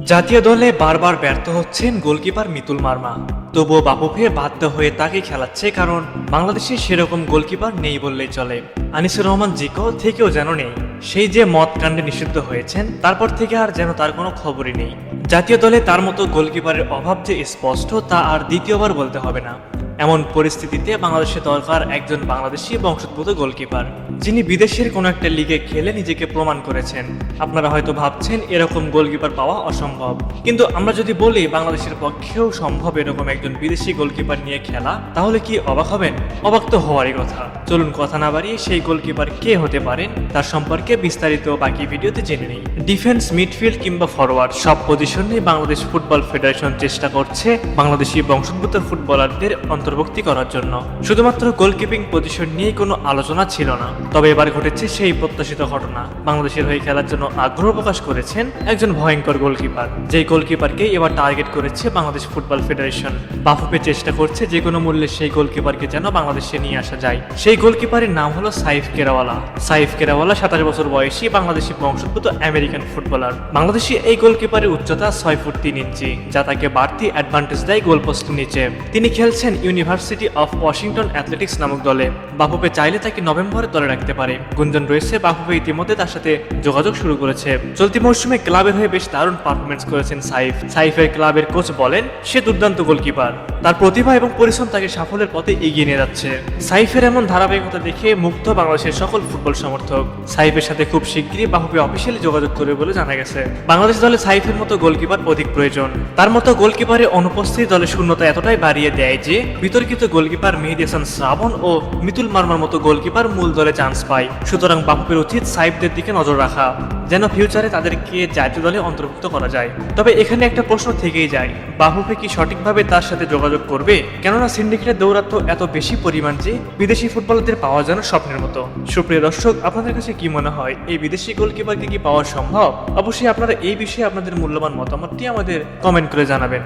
জাতীয় দলে বারবার ব্যর্থ হচ্ছেন গোলকিপার মিতুল মার্মা। তবুও বাফুফে বাধ্য হয়ে তাকে খেলাচ্ছে, কারণ বাংলাদেশে সেরকম গোলকিপার নেই বললেই চলে। আনিসুর রহমান জিকো থেকেও যেন নেই। সেই যে মদ কাণ্ডে নিষিদ্ধ হয়েছেন, তারপর থেকে আর যেন তার কোনো খবরই নেই। জাতীয় দলে তার মতো গোলকিপারের অভাব যে স্পষ্ট, তা আর দ্বিতীয়বার বলতে হবে না। এমন পরিস্থিতিতে বাংলাদেশে দরকার একজন বাংলাদেশি বংশোদ্ভূত গোলকিপার, যিনি বিদেশের কোনো একটা লিগে খেলে নিজেকে প্রমাণ করেছেন। আপনারা হয়তো ভাবছেন এরকম গোলকিপার পাওয়া অসম্ভব, কিন্তু আমরা যদি বলি বাংলাদেশের পক্ষেও সম্ভব এরকম একজন বিদেশি গোলকিপার নিয়ে খেলা, তাহলে কি অবাক হবেন? অবাক তো হওয়ারই কথা। চলুন কথা না বাড়িয়ে সেই গোলকিপার কে হতে পারেন তার সম্পর্কে বিস্তারিত বাকি ভিডিওতে জেনে নেই। ডিফেন্স, মিডফিল্ড কিংবা ফরওয়ার্ড সব পজিশনে বাংলাদেশ ফুটবল ফেডারেশন চেষ্টা করছে বাংলাদেশি বংশোদ্ভূত ফুটবলারদের অন্তর্ভুক্তি করার জন্য। শুধুমাত্র গোলকিপিং পজিশন নিয়ে কোনো আলোচনা ছিল না, তবে এবার ঘটেছে সেই প্রত্যাশিত ঘটনা। বাংলাদেশের হয়ে খেলার জন্য আগ্রহ প্রকাশ করেছেন একজন ভয়ঙ্কর গোলকিপার, যেই গোলকিপারকে এবার টার্গেট করেছে বাংলাদেশ ফুটবল ফেডারেশন। বাফুফে চেষ্টা করছে যে কোনো মূল্যে সেই গোলকিপারকে যেন বাংলাদেশে নিয়ে আসা যায়। সেই গোলকিপারের নাম হলো সাইফ কেরাওয়ালা। সাইফ কেরাওয়ালা 27 বছর বয়সী বাংলাদেশি বংশোদ্ভূত আমেরিকান ফুটবলার। বাংলাদেশি এই গোলকিপারের উচ্চতা 6 ফুট 3 ইঞ্চি, যা তাকে বাড়তি অ্যাডভান্টেজ দেয় গোলপোস্টের নিচে। তিনি খেলছেন ইউনিভার্সিটি অফ ওয়াশিংটন অ্যাথলেটিক্স নামক দলে। বাফুফে চাইলে তাকে নভেম্বরে দলে রাখতে পারে। গুঞ্জন রয়েছে বাফুফে ইতিমধ্যে তার সাথে যোগাযোগ শুরু করেছে। চলতি মৌসুমে ক্লাবের হয়ে বেশ দারুণ পারফরমেন্স করেছেন সাইফ। সাইফের ক্লাবের কোচ বলেন সে দুর্দান্ত গোলকিপার, তার প্রতিভা এবং পরিশ্রম তাকে সাফল্যের পথে এগিয়ে নিয়ে যাচ্ছে। সাইফের এমন ধারাবাহিকতা দেখে মুগ্ধ বাংলাদেশের সকল ফুটবল সমর্থক। সাইফের সাথে খুব শিগগিরই বাফুফে অফিসিয়ালি যোগাযোগ করবে বলে জানা গেছে। বাংলাদেশ দলে সাইফের মতো গোলকিপার অধিক প্রয়োজন। তার মতো গোলকিপারের অনুপস্থিতি দলে শূন্যতা এতটাই বাড়িয়ে দেয় যে বিতর্কিত গোলকিপার মেহেদী হাসান শ্রাবণ ও মিতুল মার্মার মতো গোলকিপার মূল দলে চান্স পায়। সুতরাং বাফুফের উচিত সাইফদের দিকে নজর রাখা, যেন ফিউচারে তাদেরকে জাতীয় দলে অন্তর্ভুক্ত করা যায়। তবে এখানে একটা প্রশ্ন থেকেই যায়, বাফুফে কি সঠিকভাবে তার সাথে যোগাযোগ করবে? কেননা সিন্ডিকেটের দৌরাত্ম্য এত বেশি পরিমাণ যে বিদেশি ফুটবলারদের পাওয়া যেন স্বপ্নের মতো। সুপ্রিয় দর্শক, আপনাদের কাছে কি মনে হয় এই বিদেশি গোলকিপারকে কি পাওয়া সম্ভব? অবশ্যই আপনারা এই বিষয়ে আপনাদের মূল্যবান মতামতটি আমাদের কমেন্ট করে জানাবেন।